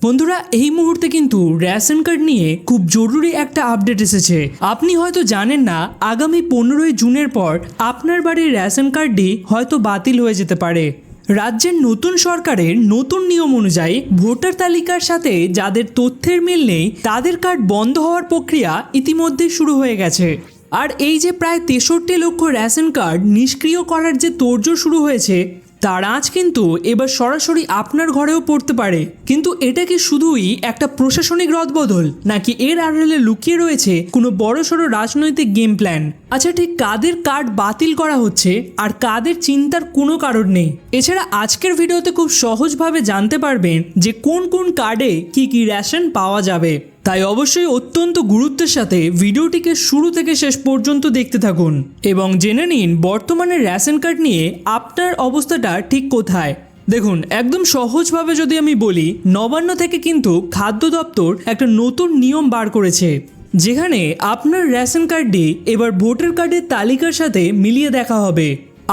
বন্ধুরা এই মুহূর্তে কিন্তু রেশন কার্ড নিয়ে খুব জরুরি একটা আপডেট এসেছে। আপনি হয়তো জানেন না আগামী 15ই জুনের পর আপনার বাড়ির রেশন কার্ডটি হয়তো বাতিল হয়ে যেতে পারে। রাজ্যের নতুন সরকারের নতুন নিয়ম অনুযায়ী ভোটার তালিকার সাথে যাদের তথ্যের মিল নেই তাদের কার্ড বন্ধ হওয়ার প্রক্রিয়া ইতিমধ্যে শুরু হয়ে গেছে। আর এই যে প্রায় 63 লক্ষ রেশন কার্ড নিষ্ক্রিয় করার যে তোড়জোড় শুরু হয়েছে তার আঁচ কিন্তু এবার সরাসরি আপনার ঘরেও পড়তে পারে। কিন্তু এটা কি শুধুই একটা প্রশাসনিক রদবদল, নাকি এর আড়ালে লুকিয়ে রয়েছে কোনো বড়সড় রাজনৈতিক গেম প্ল্যান? আচ্ছা, ঠিক কাদের কার্ড বাতিল করা হচ্ছে আর কাদের চিন্তার কোনো কারণ নেই? এছাড়া আজকের ভিডিওতে খুব সহজভাবে জানতে পারবেন যে কোন কোন কার্ডে কি কি রেশন পাওয়া যাবে। তাই অবশ্যই অত্যন্ত গুরুত্বের সাথে ভিডিওটিকে শুরু থেকে শেষ পর্যন্ত দেখতে থাকুন এবং জেনে নিন বর্তমানে রেশন কার্ড নিয়ে আপনার অবস্থাটা ঠিক কোথায়। দেখুন, একদম সহজভাবে যদি আমি বলি, নবান্ন থেকে কিন্তু খাদ্য দপ্তর একটা নতুন নিয়ম বার করেছে, যেখানে আপনার রেশন কার্ডটি এবার ভোটার কার্ডের তালিকার সাথে মিলিয়ে দেখা হবে।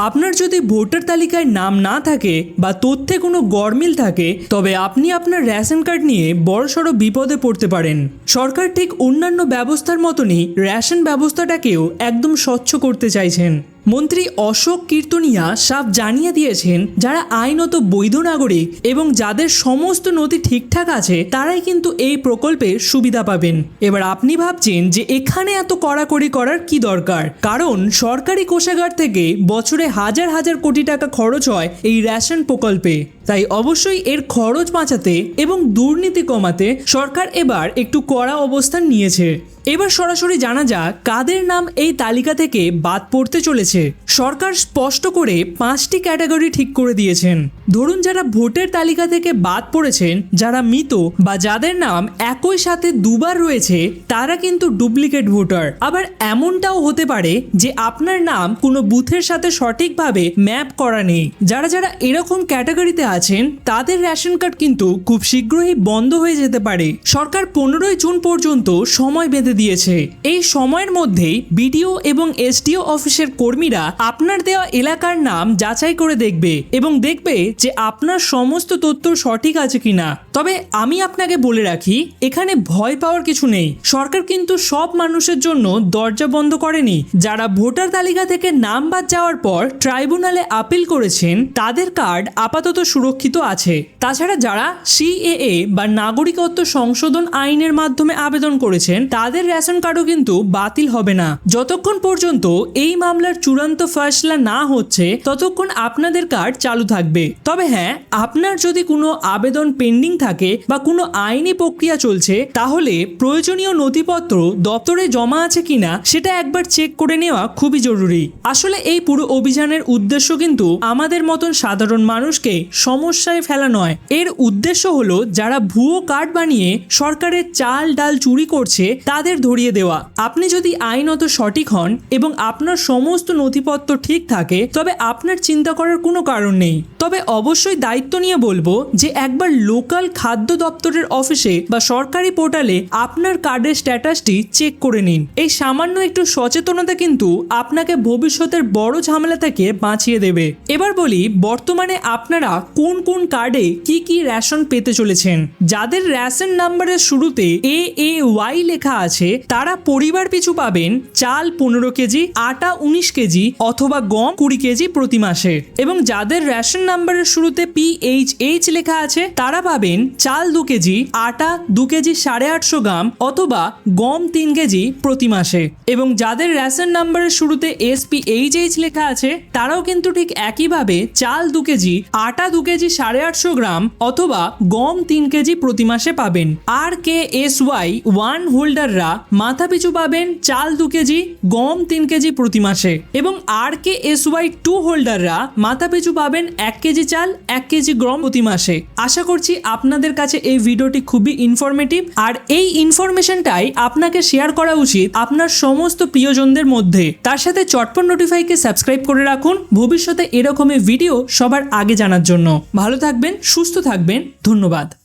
আপনার যদি ভোটার তালিকায় নাম না থাকে বা তথ্যে কোনো গরমিল থাকে তবে আপনি আপনার রেশন কার্ড নিয়ে বড়সড় বিপদে পড়তে পারেন। সরকার ঠিক অন্যান্য ব্যবস্থার মতনই রেশন ব্যবস্থাটাকেও একদম স্বচ্ছ করতে চাইছেন। মন্ত্রী অশোক কীর্তনিয়া সাফ জানিয়ে দিয়েছেন যারা আইনত বৈধ নাগরিক এবং যাদের সমস্ত নথি ঠিকঠাক আছে তারাই কিন্তু এই প্রকল্পের সুবিধা পাবেন। এবার আপনি ভাবছেন যে এখানে এত কড়াকড়ি করার কি দরকার, কারণ সরকারি কোষাগার থেকে বছরে হাজার হাজার কোটি টাকা খরচ হয় এই রেশন প্রকল্পে। তাই অবশ্যই এর খরচ বাঁচাতে এবং দুর্নীতি কমাতে সরকার এবার একটু কড়া অবস্থান নিয়েছে। এবার সরাসরি জানা যাক কাদের নাম এই তালিকা থেকে বাদ পড়তে চলেছে। সরকার স্পষ্ট করে 5টি ক্যাটাগরি ঠিক করে দিয়েছেন। ধরুন, যারা ভোটের তালিকা থেকে বাদ পড়েছেন, যারা মৃত বা যাদের নাম একই সাথে দুবার রয়েছে তারা কিন্তু ডুপ্লিকেট ভোটার। আবার এমনটাও হতে পারে যে আপনার নাম কোনো বুথের সাথে সঠিকভাবে ম্যাপ করা নেই। যারা যারা এরকম ক্যাটাগরিতে আছেন তাদের রেশন কার্ড কিন্তু খুব শীঘ্রই বন্ধ হয়ে যেতে পারে। সরকার 15ই জুন পর্যন্ত সময় বেঁধে দিয়েছে। এই সময়ের মধ্যেই বিডিও এবং এসডিও অফিসের কর্মীরা আপনার দেওয়া এলাকার নাম যাচাই করে দেখবে এবং দেখবে যে আপনার সমস্ত তথ্য সঠিক আছে কিনা। তবে আমি আপনাকে বলে রাখি, এখানে ভয় পাওয়ার কিছু নেই। সরকার কিন্তু সব মানুষের জন্য দরজা বন্ধ করেনি। যারা ভোটার তালিকা থেকে নাম বাদ যাওয়ার পর ট্রাইব্যুনালে আপিল করেছেন তাদের কার্ড আপাতত সুরক্ষিত আছে। তাছাড়া যারা সিএএ বা নাগরিকত্ব সংশোধন আইনের মাধ্যমে আবেদন করেছেন তাদের রেশন কার্ডও কিন্তু বাতিল হবে না। যতক্ষণ পর্যন্ত এই মামলার চূড়ান্ত ফয়সলা না হচ্ছে ততক্ষণ আপনাদের কার্ড চালু থাকবে। তবে হ্যাঁ, আপনার যদি কোনো আবেদন পেন্ডিং থাকে বা কোনো আইনি প্রক্রিয়া চলছে তাহলে প্রয়োজনীয় নথিপত্র দপ্তরে জমা আছে কিনা সেটা একবার চেক করে নেওয়া খুবই জরুরি। আসলে এই পুরো অভিযানের উদ্দেশ্য কিন্তু আমাদের মতন সাধারণ মানুষকে সমস্যায় ফেলা নয়। এর উদ্দেশ্য হলো যারা ভুয়ো কার্ড বানিয়ে সরকারের চাল ডাল চুরি করছে তাদের ধরিয়ে দেওয়া। আপনি যদি আইনত সঠিক হন এবং আপনার সমস্ত নথিপত্র ঠিক থাকে তবে আপনার চিন্তা করার কোনো কারণ নেই। তবে অবশ্যই দায়িত্ব নিয়ে বলবো যে একবার লোকাল খাদ্য দপ্তরের অফিসে বা সরকারি পোর্টালে আপনার কার্ডের স্ট্যাটাসটি চেক করে নিন। এই সামান্য একটু সচেতনতা কিন্তু আপনাকে ভবিষ্যতের বড় ঝামেলা থেকে বাঁচিয়ে দেবে। এবার বলি, বর্তমানে আপনারা কোন কোন কার্ডে কি কি রেশন পেতে চলেছেন। যাদের রেশন নাম্বারের শুরুতে AAY লেখা আছে তারা পরিবার পিছু পাবেন চাল 15 কেজি, আটা 19 কেজি অথবা গম 20 কেজি প্রতি মাসে। এবং যাদের রেশন নাম্বারের শুরুতে PHH লেখা আছে তারা পাবেন চাল 2 কেজি, আটা 2 কেজি 850 গ্রাম অথবা গম 3 কেজি প্রতি মাসে। এবং যাদের রেশন নাম্বারের শুরুতে SPHH লেখা আছে তারাও কিন্তু ঠিক একইভাবে চাল 2 কেজি, আটা 2 কেজি 850 গ্রাম অথবা গম 3 কেজি প্রতি মাসে পাবেন। RKSY 1 হোল্ডাররা মাথা পিছু পাবেন চাল 2 কেজি, গম 3 কেজি প্রতি মাসে। এবং RKSY 2 হোল্ডাররা মাথা পিছু পাবেন 1 কেজি চাল, 1 কেজি গম প্রতি মাসে। আশা করছি আপনাদের কাছে এই ভিডিওটি খুবই ইনফরমেটিভ, আর এই ইনফরমেশনটাই আপনাকে শেয়ার করা উচিত আপনার সমস্ত প্রিয়জনদের মধ্যে। তার সাথে চটপট নোটিফাইকে সাবস্ক্রাইব করে রাখুন ভবিষ্যতে এরকমের ভিডিও সবার আগে জানার জন্য। ভালো থাকবেন, সুস্থ থাকবেন, ধন্যবাদ।